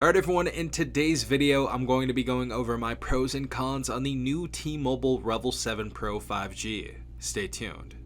Alright everyone, in today's video I'm going to be going over my pros and cons on the new T-Mobile REVVL 7 Pro 5G. Stay tuned.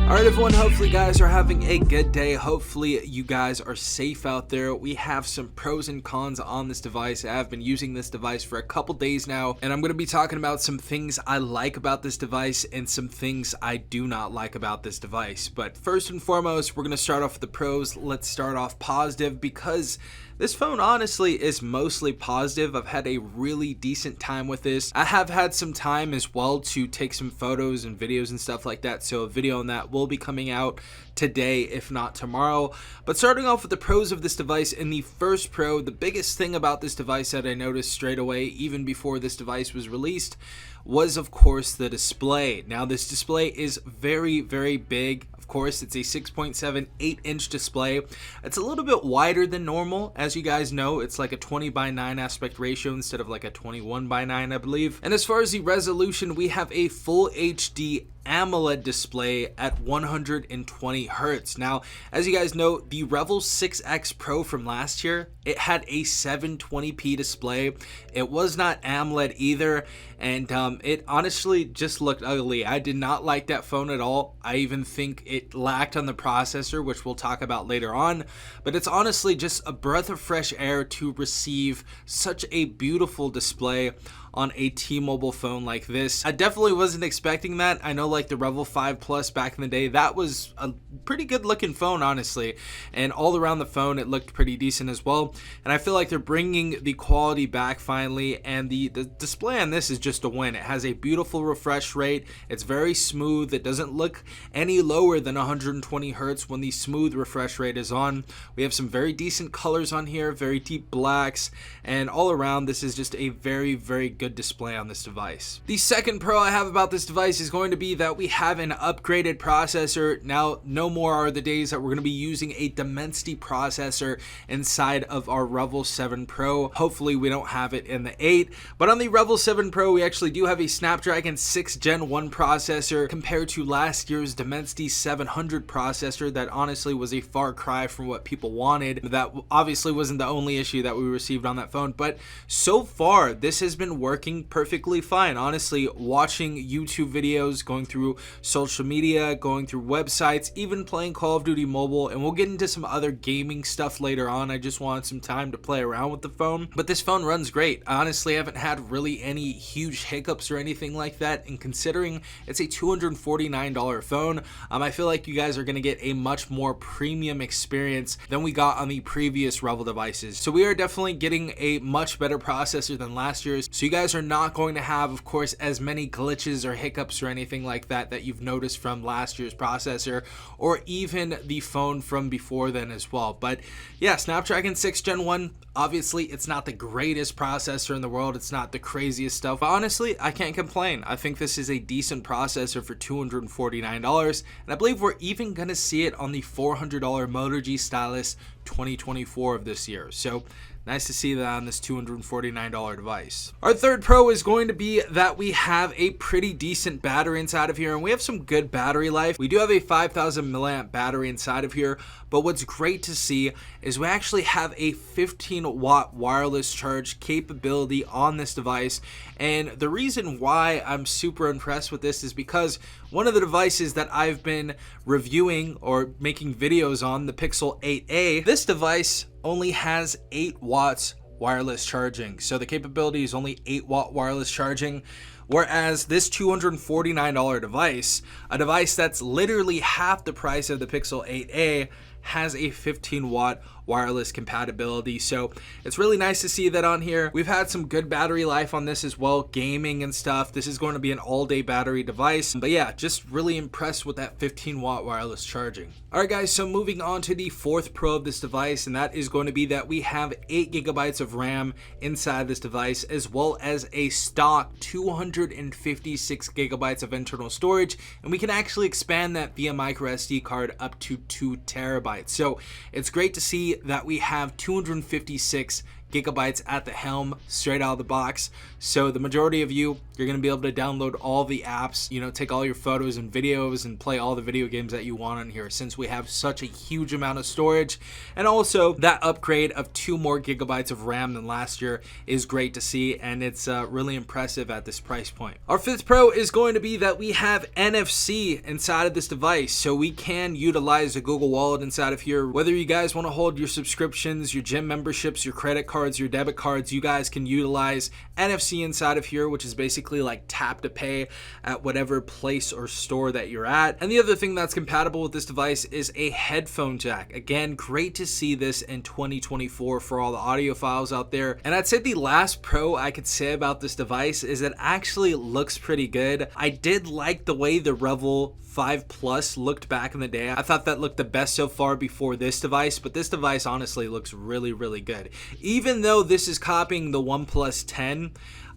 Alright everyone, hopefully you guys are having a good day. Hopefully you guys are safe out there. We have some pros and cons on this device. I've been using this device for a couple days now, and I'm going to be talking about some things I like about this device and some things I do not like about this device. But first and foremost, we're going to start off with the pros. Let's start off positive, because this phone honestly is mostly positive. I've had a really decent time with this. I have had some time as well to take some photos and videos and stuff like that, so a video on that will be coming out today, if not tomorrow. But starting off with the pros of this device, in the first pro, the biggest thing about this device that I noticed straight away, even before this device was released, was of course the display. Now this display is very big. Of course, it's a 6.7 8-inch display. It's a little bit wider than normal. As you guys know, it's like a 20:9 aspect ratio instead of like a 21:9, I believe. And as far as the resolution, we have a full HD AMOLED display at 120 Hz. Now, as you guys know, the REVVL 6X Pro from last year, it had a 720p display. It was not AMOLED either, and it honestly just looked ugly. I did not like that phone at all. I even think it lacked on the processor, which we'll talk about later on, but it's honestly just a breath of fresh air to receive such a beautiful display on a T-Mobile phone like this. I definitely wasn't expecting that. I know like the REVVL 5 Plus back in the day, that was a pretty good looking phone honestly, and all around the phone it looked pretty decent as well. And I feel like they're bringing the quality back finally, and the display on this is just a win. It has a beautiful refresh rate. It's very smooth. It doesn't look any lower than 120 Hz when the smooth refresh rate is on. We have some very decent colors on here, very deep blacks, and all around this is just a very good display on this device. The second pro I have about this device is going to be that we have an upgraded processor. Now, no more are the days that we're going to be using a Dimensity processor inside of our REVVL 7 Pro. Hopefully we don't have it in the 8, but on the REVVL 7 Pro we actually do have a Snapdragon 6 Gen 1 processor compared to last year's Dimensity 700 processor that honestly was a far cry from what people wanted. That obviously wasn't the only issue that we received on that phone, but so far this has been working perfectly fine. Honestly, watching YouTube videos, going through social media, going through websites, even playing Call of Duty Mobile, and we'll get into some other gaming stuff later on. I just wanted some time to play around with the phone, but this phone runs great. Honestly, I haven't had really any huge hiccups or anything like that, and considering it's a $249 phone, I feel like you guys are going to get a much more premium experience than we got on the previous REVVL devices. So we are definitely getting a much better processor than last year's, so you guys are not going to have, of course, as many glitches or hiccups or anything like that you've noticed from last year's processor, or even the phone from before then as well. But yeah, Snapdragon 6 Gen 1, obviously it's not the greatest processor in the world, it's not the craziest stuff, but honestly I can't complain. I think this is a decent processor for $249, and I believe we're even gonna see it on the $400 Moto G Stylus 2024 of this year. So nice to see that on this $249 device. Our third pro is going to be that we have a pretty decent battery inside of here, and we have some good battery life. We do have a 5,000 milliamp battery inside of here, but what's great to see is we actually have a 15-watt wireless charge capability on this device. And the reason why I'm super impressed with this is because one of the devices that I've been reviewing or making videos on, the Pixel 8a, this device only has 8 watts wireless charging. So the capability is only 8-watt wireless charging, whereas this $249 device, a device that's literally half the price of the Pixel 8a, has a 15-watt wireless compatibility. So it's really nice to see that on here. We've had some good battery life on this as well, gaming and stuff. This is going to be an all-day battery device, but yeah, just really impressed with that 15-watt wireless charging. Alright guys, so moving on to the fourth pro of this device, and that is going to be that we have 8 gigabytes of RAM inside this device, as well as a stock 256 gigabytes of internal storage, and we can actually expand that via micro SD card up to 2 terabytes. So it's great to see that we have 256 gigabytes at the helm straight out of the box. So the majority of you're going to be able to download all the apps, take all your photos and videos and play all the video games that you want on here, since we have such a huge amount of storage. And also that upgrade of 2 more gigabytes of RAM than last year is great to see, and it's really impressive at this price point. Our 5th Pro is going to be that we have NFC inside of this device, so we can utilize a Google Wallet inside of here. Whether you guys want to hold your subscriptions, your gym memberships, your credit cards, your debit cards, you guys can utilize NFC inside of here, which is basically like tap to pay at whatever place or store that you're at. And the other thing that's compatible with this device is a headphone jack. Again, great to see this in 2024 for all the audiophiles out there. And I'd say the last pro I could say about this device is it actually looks pretty good. I did like the way the REVVL 5 Plus looked back in the day. I thought that looked the best so far before this device, but this device honestly looks really, really good. Even though this is copying the OnePlus 10,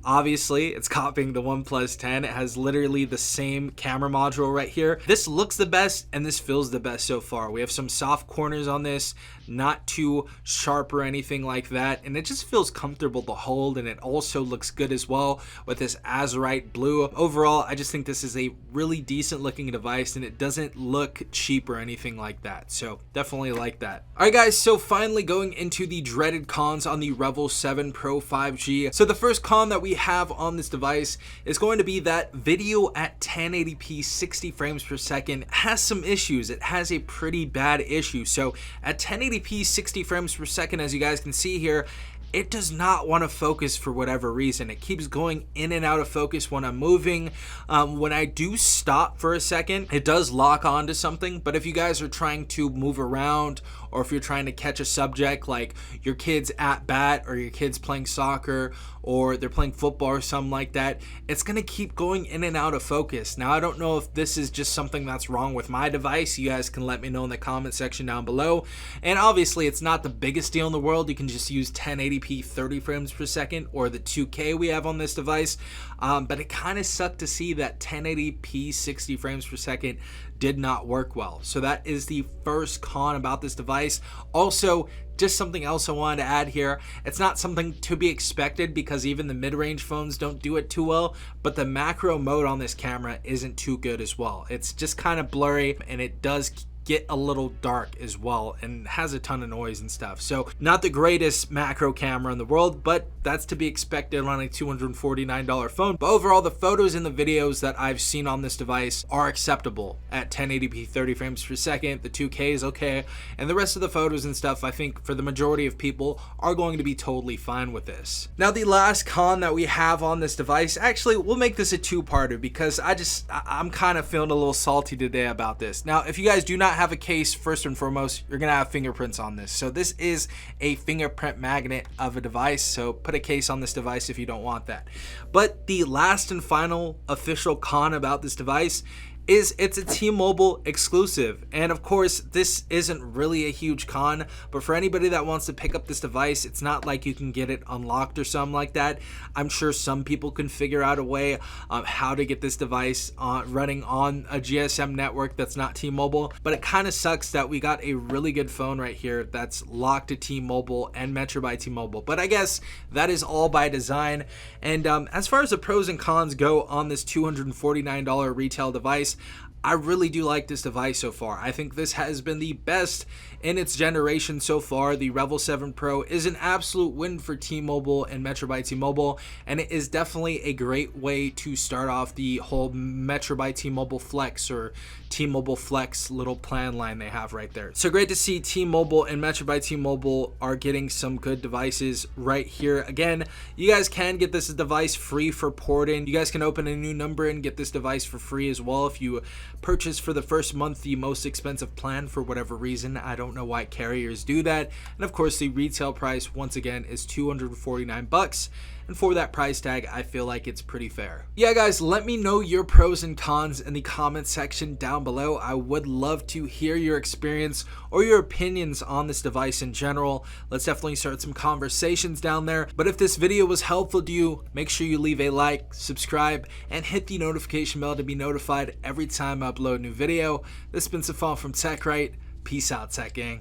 obviously it's copying the OnePlus 10. It has literally the same camera module right here. This looks the best and this feels the best so far. We have some soft corners on this, not too sharp or anything like that, and it just feels comfortable to hold, and it also looks good as well with this azurite blue. Overall, I just think this is a really decent looking device, and it doesn't look cheap or anything like that, so definitely like that. Alright guys, so finally going into the dreaded cons on the REVVL 7 Pro 5G. So the first con that we have on this device is going to be that video at 1080p 60 frames per second has some issues. It has a pretty bad issue. So at 1080p 60 frames per second, as you guys can see here, it does not want to focus for whatever reason. It keeps going in and out of focus when I'm moving. When I do stop for a second, it does lock on to something. But if you guys are trying to move around, or if you're trying to catch a subject like your kids at bat, or your kids playing soccer, or they're playing football or something like that, it's going to keep going in and out of focus. Now, I don't know if this is just something that's wrong with my device. You guys can let me know in the comment section down below. And obviously, it's not the biggest deal in the world. You can just use 1080p 30 frames per second or the 2K we have on this device. But it kind of sucked to see that 1080p 60 frames per second did not work well. So that is the first con about this device. Also, just something else I wanted to add here. It's not something to be expected because even the mid-range phones don't do it too well, but the macro mode on this camera isn't too good as well. It's just kind of blurry, and it does get a little dark as well and has a ton of noise and stuff. So not the greatest macro camera in the world, but that's to be expected on a $249 phone. But overall, the photos and the videos that I've seen on this device are acceptable at 1080p 30 frames per second. The 2K is okay, and the rest of the photos and stuff, I think for the majority of people, are going to be totally fine with this. Now, the last con that we have on this device, actually we'll make this a two-parter because I'm kind of feeling a little salty today about this. Now, if you guys do not have a case, first and foremost, you're gonna have fingerprints on this. So this is a fingerprint magnet of a device, so put a case on this device if you don't want that. But the last and final official con about this device is it's a T-Mobile exclusive. And of course, this isn't really a huge con, but for anybody that wants to pick up this device, it's not like you can get it unlocked or something like that. I'm sure some people can figure out a way how to get this device running on a GSM network that's not T-Mobile, but it kind of sucks that we got a really good phone right here that's locked to T-Mobile and Metro by T-Mobile. But I guess that is all by design. And as far as the pros and cons go on this $249 retail device, I really do like this device so far. I think this has been the best in its generation so far. The REVVL 7 Pro is an absolute win for T-Mobile and Metro by T-Mobile, and it is definitely a great way to start off the whole Metro by T-Mobile Flex or T-Mobile Flex little plan line they have right there. So great to see T-Mobile and Metro by T-Mobile are getting some good devices right here. Again, you guys can get this device free for port-in. You guys can open a new number and get this device for free as well if you purchase for the first month the most expensive plan for whatever reason. I don't know why carriers do that. And of course, the retail price once again is $249. And for that price tag, I feel like it's pretty fair. Yeah, guys, let me know your pros and cons in the comment section down below. I would love to hear your experience or your opinions on this device in general. Let's definitely start some conversations down there. But if this video was helpful to you, make sure you leave a like, subscribe, and hit the notification bell to be notified every time I upload a new video. This has been Safon from TechRight. Peace out, Tech Gang.